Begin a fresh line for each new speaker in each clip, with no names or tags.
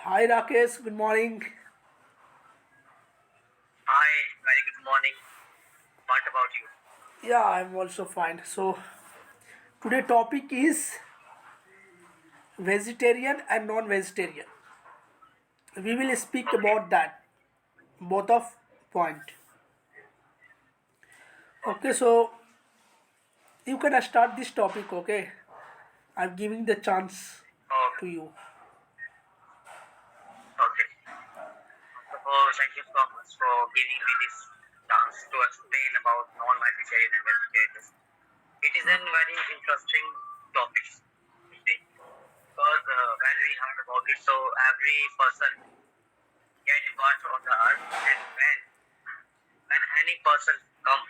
Hi Rakesh, good morning.
Hi, very good morning. What about you?
Yeah, I'm also fine. So today topic is vegetarian and non-vegetarian. We will speak
Okay,
about that both of point. Okay,
okay,
so you can start this topic. Okay, I'm giving the chance to
okay,
you.
okay. First of all, thank you so much for giving me this chance to explain about non-vegetarian and vegetarian. It is a very interesting topic, you see, because when we heard about it, so every person get birth on the earth, and when any person come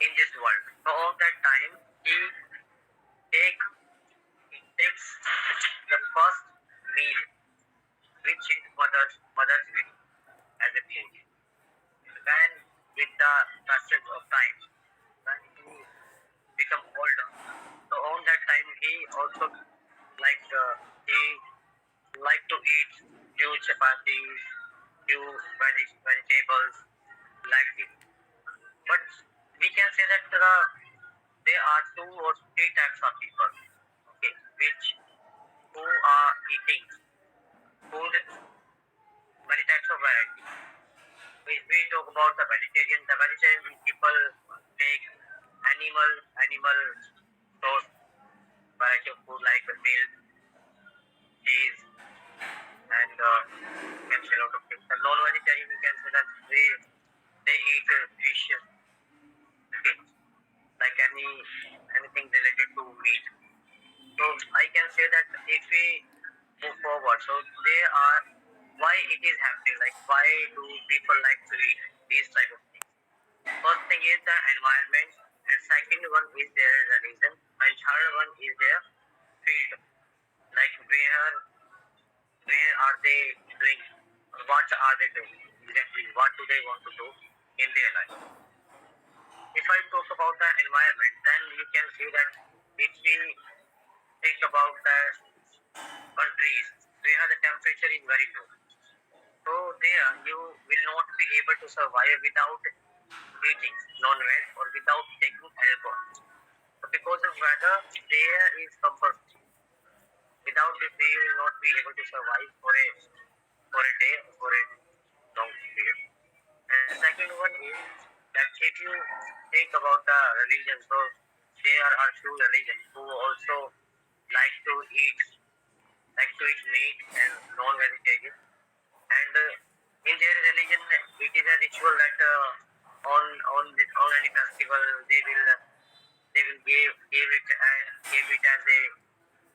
in this world, so all that time take he takes the first meal which is mother's milk as a food. Then with the passage of time, when he become older, so on that time he also he like to eat few chapatis, few vegetables like this. But we can say that there are two or three types of people, okay, which who are eating food many types of variety. If we talk about the vegetarian people take animal source variety of food like milk, cheese, and can say a lot of things. The non-vegetarian we can say that they eat fish, okay, like anything related to meat. So I can say that if we move forward, so they are why it is happening. Like why do people like to eat these type of things? First thing is the environment, and second one is their religion, and third one is their field. Like where are they doing? What are they doing exactly? What do they want to do in their life? If I talk about the environment, then you can see that if we think about the countries where the temperature is very low, so there you will not be able to survive without eating non-veg or without taking alcohol. So because of weather, there is comfort. Without this, we will not be able to survive for a day or for a long period. And the second one is that if you think about the religion, so there are few religions who also like to eat meat and non-vegetarian. And in their religion, it is a ritual that on any festival they will give it as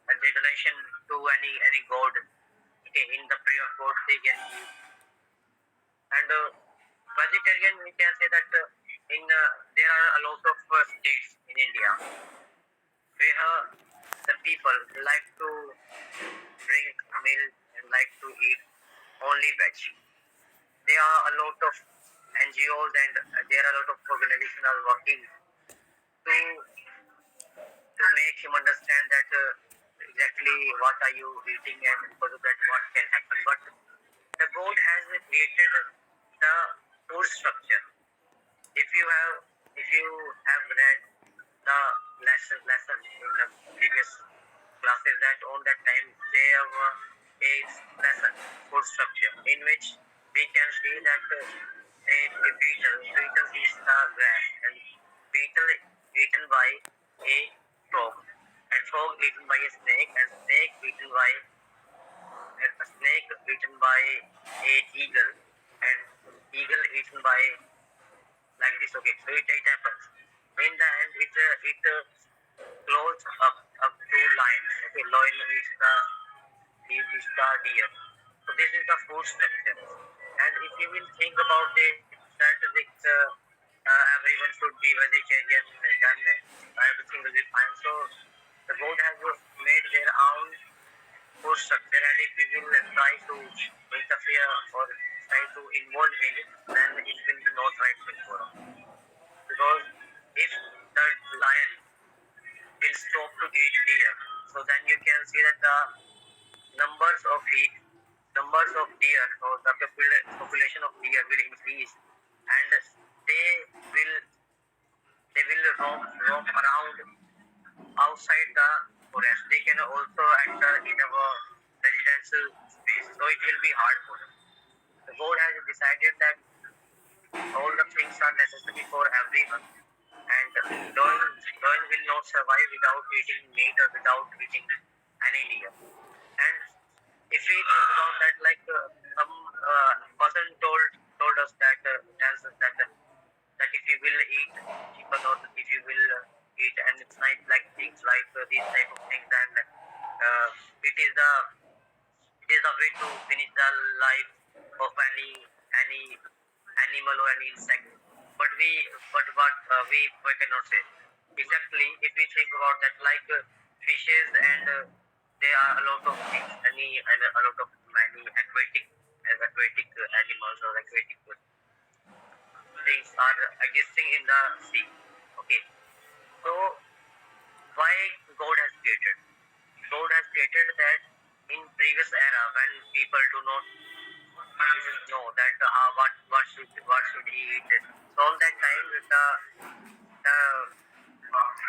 a donation to any god. Okay, in the prayer of God they can give. And vegetarian, we can say that in there are a lot of states in India where the people like to drink milk and like to eat only veg. There are a lot of NGOs and there are a lot of organizations are working to make him understand that exactly what are you eating and because of that what can happen. But the God has created the food structure. If you have read the lesson in the previous classes that on that time there were a lesson food structure in which we can see that a beetle eats the grass and beetle eaten by a frog and frog eaten by a snake and snake eaten by a snake eaten by a eagle and eagle eaten by like this. Okay, so it happens. In the end, it close up two lines. Okay, lion is the deer. So this is the food structure. And if you will think about it, that everyone should be vegetarian, then everything will be fine. So the God has made their own food structure, and if we will try to interfere or try to involve in it, then it will be not right thing for us. Because if the lion will stop to eat deer, so then you can see that the numbers of numbers of deer, or the population of deer will increase, and they will roam around outside the forest. They can also enter in our residential space, so it will be hard for them. The board has decided that all the things are necessary for everyone, and lion will not survive without eating meat or without eating any deer. And if we think about that, like some person told us that tells us that if you will eat chicken, or if you will eat and it's like things like these type of things, and it is the way to finish the life of any animal or any insect. But we cannot say exactly. If we think about that, like fishes, and there are a lot of things, and a lot of many aquatic animals or aquatic things are existing in the sea. Okay, so why God has created? God has created that in previous era, when people do not know that what should he eat. So on that time, the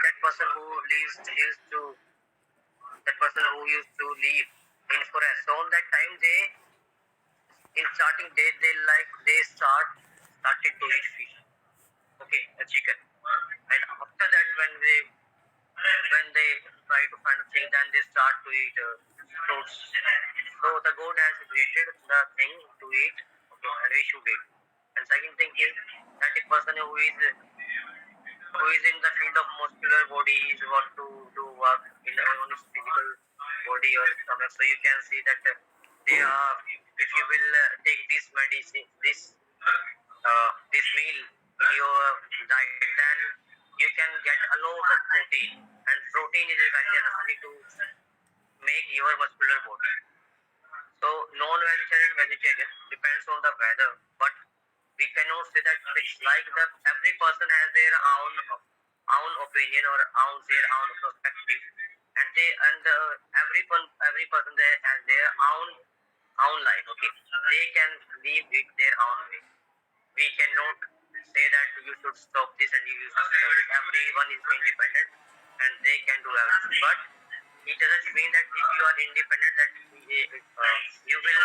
that person who lives to that person who used to live in forest. So on that time, they in starting they started to eat fish. Okay, a chicken. And after that, when they try to find a thing, then they start to eat fruits. So the God has created the thing to eat, okay, and we should eat. And second thing is that a person who is in the field of muscular body is want to do work on his physical body or stomach. So you can see that they are, if you will take this medicine, this meal in your diet, then you can get a lot of protein, and protein is very necessary to make your muscular body. So non-vegetarian, vegetarian depends on the weather, but we cannot say that it's like that. Every person has their own opinion, or their own perspective, and every person there has their own life. Okay, they can live it their own way. We cannot say that you should stop this and you should stop it. Everyone is independent and they can do everything. But it doesn't mean that if you are independent that you will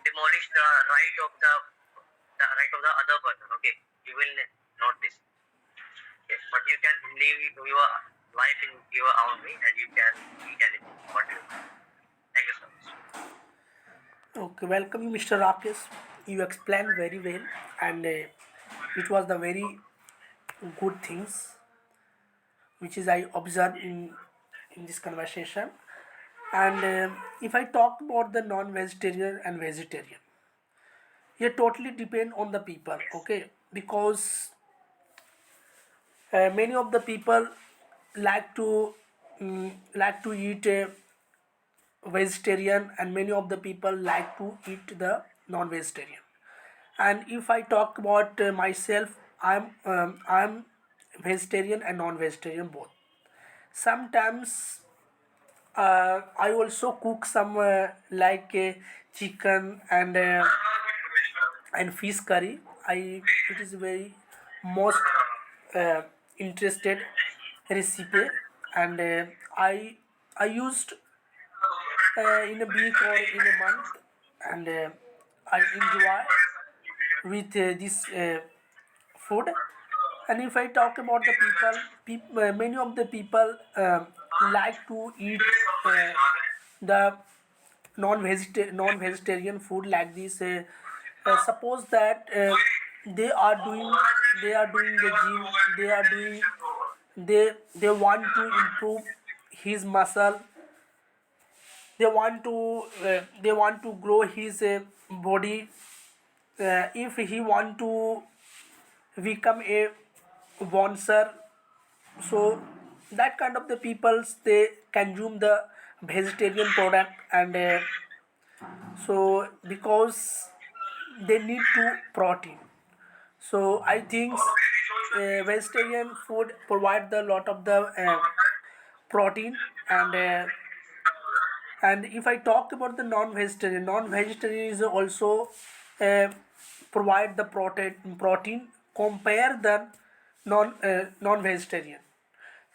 demolish the right of the other person. Okay, you will not this. Okay, but you can live your life in your own way, and you can eat anything what you want. Thank you so much.
Okay, welcome you, Mr. Rakesh. You explained very well, and it was the very good things which is I observed in this conversation. And if I talk about the non-vegetarian and vegetarian, it totally depend on the people. Okay, because many of the people like to eat vegetarian, and many of the people like to eat the non-vegetarian. And if I talk about myself, I'm vegetarian and non-vegetarian both. Sometimes I also cook some like chicken and fish curry. It is very most uh, interested recipe, and I used in a week or in a month, and I enjoy with this food. And if I talk about the many of the people like to eat the non-vegetarian food like this. Suppose that they are doing the gym, they want to improve his muscle, they want to grow his body. If he want to become a bouncer, so that kind of the peoples they consume the vegetarian product. And so because they need to protein, so I think vegetarian food provide the lot of the protein. And And if I talk about the non-vegetarian, non-vegetarian is also uh, provide the protein compare the non-vegetarian,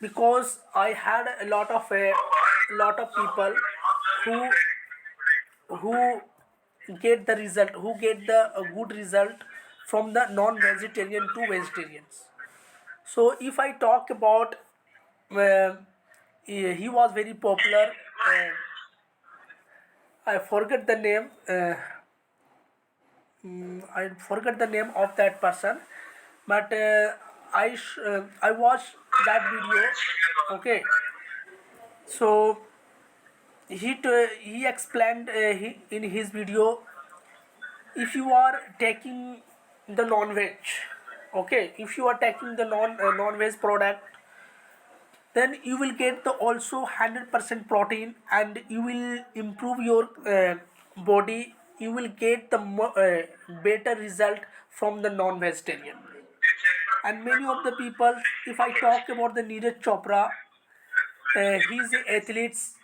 because I had a lot of people who who get the result, who get the good result from the non-vegetarian to vegetarians. So if I talk about, he was very popular. I forget the name. I forget the name of that person, but I watched that video. Okay, so he explained, in his video, if you are taking the non-veg, okay, if you are taking the non-veg product, then you will get the also 100% protein, and you will improve your body. You will get the better result from the non-vegetarian. And many of the people, if I talk about the Neeraj Chopra, he's an athletes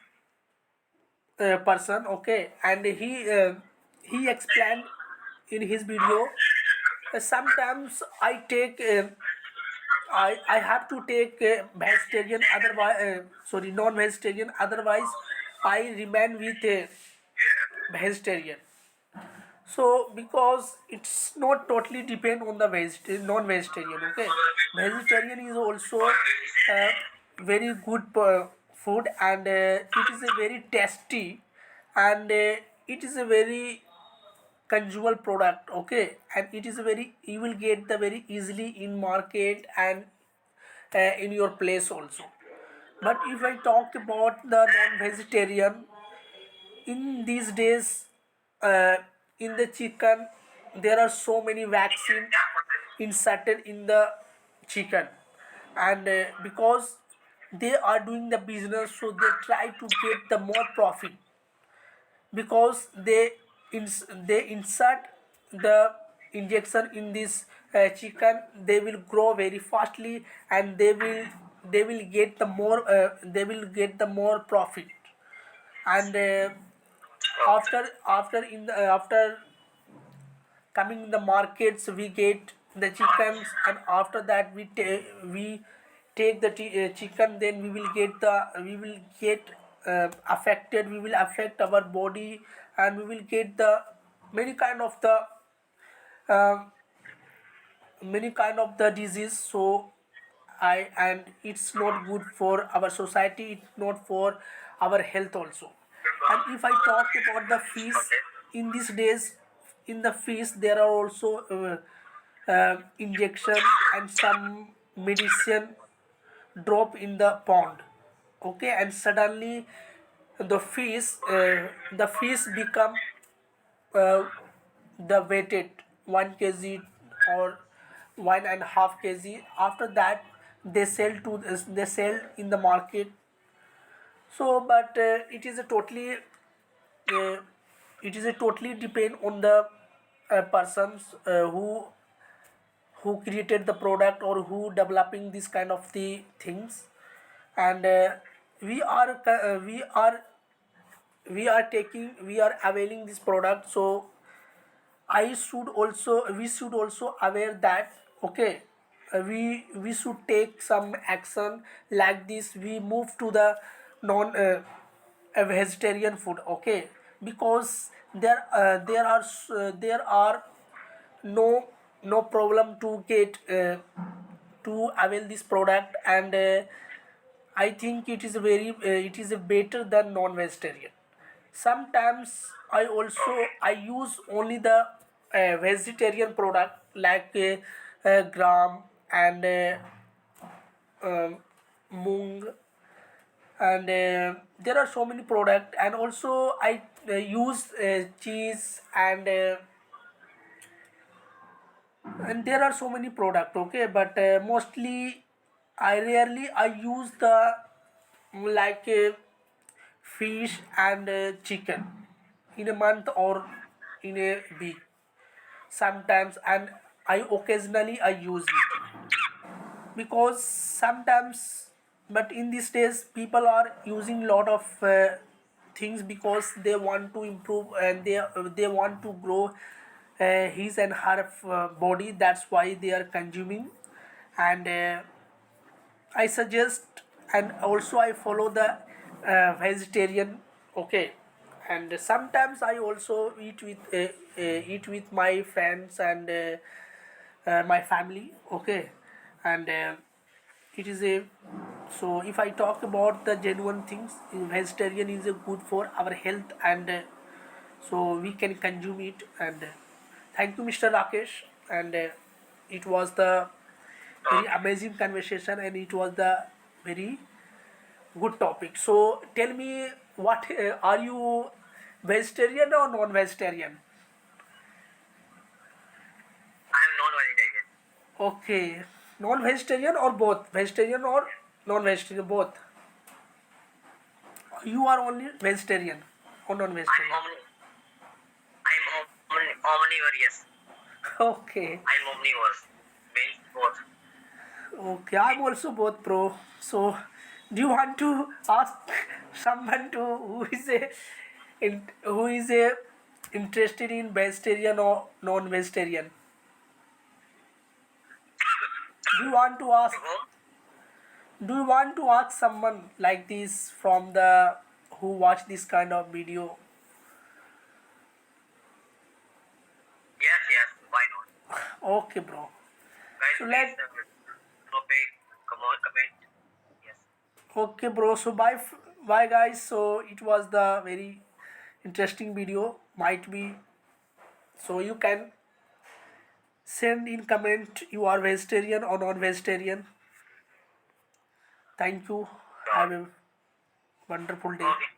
person, okay, and he explained in his video, sometimes I have to take vegetarian, otherwise sorry, non-vegetarian, otherwise I remain with vegetarian. So because it's not totally depend on the non-vegetarian, okay, vegetarian is also very good food, and it is a very tasty, and it is a very consumable product, okay, and it is a very, you will get the very easily in market and in your place also. But if I talk about the non-vegetarian, in these days, uh, in the chicken, there are so many vaccine inserted in the chicken, and because they are doing the business, so they try to get the more profit, because they insert the injection in this chicken, they will grow very fastly, and they will get the more, profit. And after coming in the markets, we get the chickens, and after that we take the chicken, then we will get affected, we will affect our body, and we will get the many kind of the uh, disease. So I and it's not good for our society, it's not for our health also. And if I talk about the fish, in these days, in the fish there are also injection and some medicine drop in the pond, okay, and suddenly the fish become uh, the weighted 1 kg or 1.5 kg. After that, they sell in the market. So but uh, it is a totally depend on the persons who created the product, or who developing this kind of the things. And we are availing this product. So we should also aware that, okay, we should take some action. Like this, we move to the non vegetarian food, okay, because there are no problem to get to avail this product. And I think it is a better than non-vegetarian. Sometimes I use only the vegetarian product, like gram, and mung, and there are so many product. And also I use cheese, and there are so many product, okay, but mostly I rarely I use the, like fish and chicken in a month or in a week sometimes. And I occasionally I use it, because sometimes, but in these days people are using lot of things because they want to improve and they want to grow his and her body. That's why they are consuming. And I suggest, and also I follow the vegetarian. Okay, and sometimes I also eat with my friends and my family. Okay, and it is a, so if I talk about the genuine things, vegetarian is a good for our health, and so we can consume it. And thank you, Mr. Rakesh. And it was the very
Okay.
amazing conversation, and it was the very good topic. So tell me, what are you, vegetarian or non-vegetarian?
I am non-vegetarian.
Okay, non-vegetarian or both, vegetarian or non-vegetarian, both. You are only vegetarian or
I'm
non-vegetarian?
omni. I'm omnivore. Yes,
Okay,
I'm omnivore. Means both.
okay, I'm also both, bro. So, do you want to ask someone to who is a interested in vegetarian or non-vegetarian? Do you want to
To
ask?
whom?
Do you want to ask someone like this from the who watch this kind of video?
Yes, yes. Why not?
Okay, bro.
Guys,
So
please
let
drop a comment. Yes.
okay, bro. So bye, guys. So it was the very interesting video. Might be, so you can send in comment you are vegetarian or non-vegetarian. Thank you.
Sure.
Have a wonderful day.
Okay.